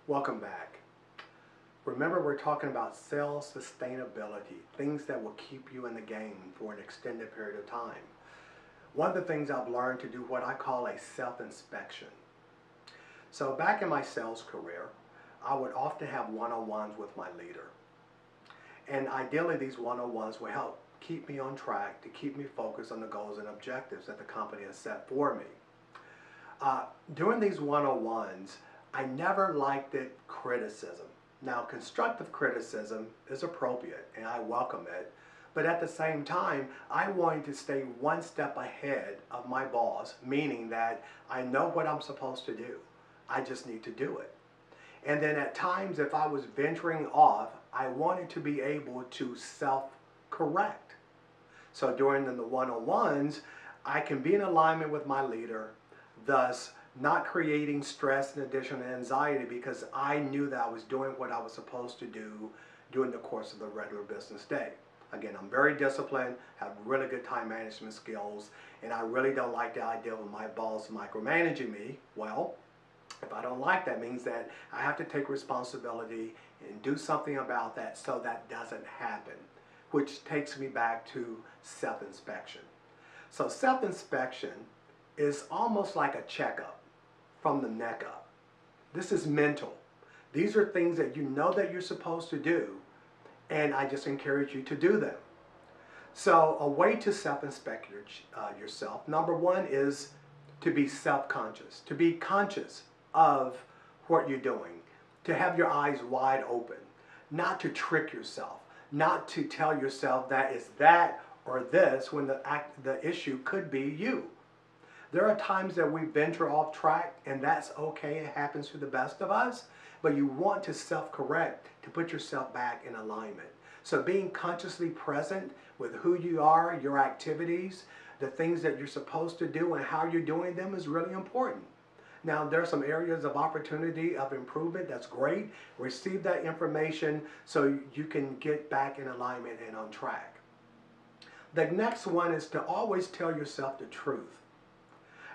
Welcome back. Remember, we're talking about sales sustainability, things that will keep you in the game for an extended period of time. One of the things I've learned to do what I call a self-inspection. So back in my sales career, I would often have one-on-ones with my leader. And ideally, these one-on-ones will help keep me on track, to keep me focused on the goals and objectives that the company has set for me. During these one-on-ones, I never liked it criticism. Now, constructive criticism is appropriate and I welcome it, but at the same time, I wanted to stay one step ahead of my boss, meaning that I know what I'm supposed to do. I just need to do it. And then at times, if I was venturing off, I wanted to be able to self-correct. So during the one-on-ones, I can be in alignment with my leader, thus not creating stress and additional anxiety because I knew that I was doing what I was supposed to do during the course of the regular business day. Again, I'm very disciplined, have really good time management skills, and I really don't like the idea of my boss micromanaging me. Well, if I don't like that, it means that I have to take responsibility and do something about that so that doesn't happen, which takes me back to self-inspection. So self-inspection is almost like a checkup from the neck up. This is mental. These are things that you know that you're supposed to do, and I just encourage you to do them. So a way to self-inspect yourself, number one is to be self-conscious, to be conscious of what you're doing, to have your eyes wide open, not to trick yourself, not to tell yourself that it's that or this when the issue could be you. There are times that we venture off track, and that's okay. It happens to the best of us, but you want to self-correct to put yourself back in alignment. So being consciously present with who you are, your activities, the things that you're supposed to do and how you're doing them is really important. Now, there are some areas of opportunity, of improvement. That's great. Receive that information so you can get back in alignment and on track. The next one is to always tell yourself the truth.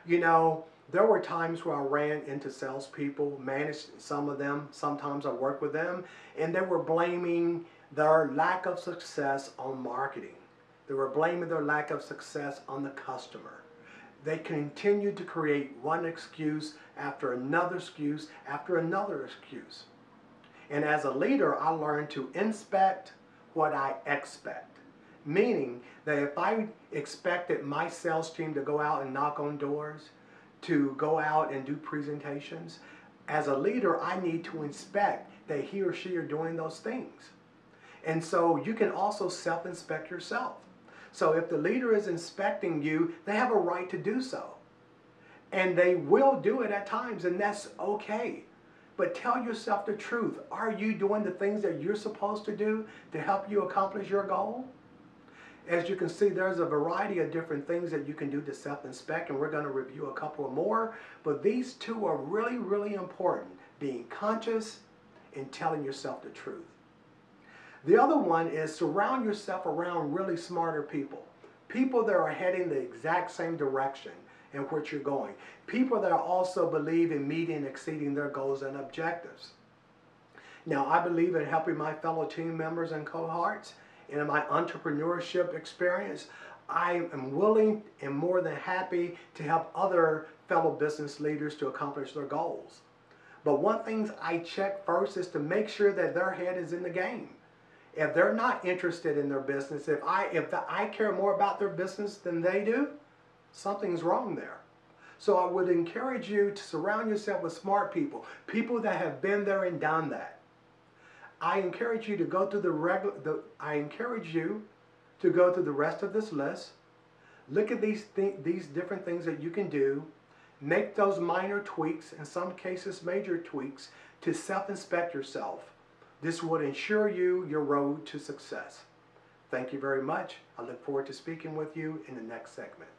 You know, there were times where I ran into salespeople, managed some of them, sometimes I worked with them, and they were blaming their lack of success on marketing. They were blaming their lack of success on the customer. They continued to create one excuse after another excuse after another excuse. And as a leader, I learned to inspect what I expect. Meaning that if I expected my sales team to go out and knock on doors, to go out and do presentations, as a leader, I need to inspect that he or she are doing those things. And so you can also self-inspect yourself. So if the leader is inspecting you, they have a right to do so. And they will do it at times, and that's okay. But tell yourself the truth. Are you doing the things that you're supposed to do to help you accomplish your goal? As you can see, there's a variety of different things that you can do to self-inspect, and we're going to review a couple more. But these two are really, really important, being conscious and telling yourself the truth. The other one is surround yourself around really smarter people. People that are heading the exact same direction in which you're going. People that also believe in meeting and exceeding their goals and objectives. Now, I believe in helping my fellow team members and cohorts. In my entrepreneurship experience, I am willing and more than happy to help other fellow business leaders to accomplish their goals. But one thing I check first is to make sure that their head is in the game. If they're not interested in their business, if I care more about their business than they do, something's wrong there. So I would encourage you to surround yourself with smart people, people that have been there and done that. I encourage you to go through the rest of this list. Look at these different things that you can do. Make those minor tweaks, in some cases major tweaks, to self-inspect yourself. This would ensure you your road to success. Thank you very much. I look forward to speaking with you in the next segment.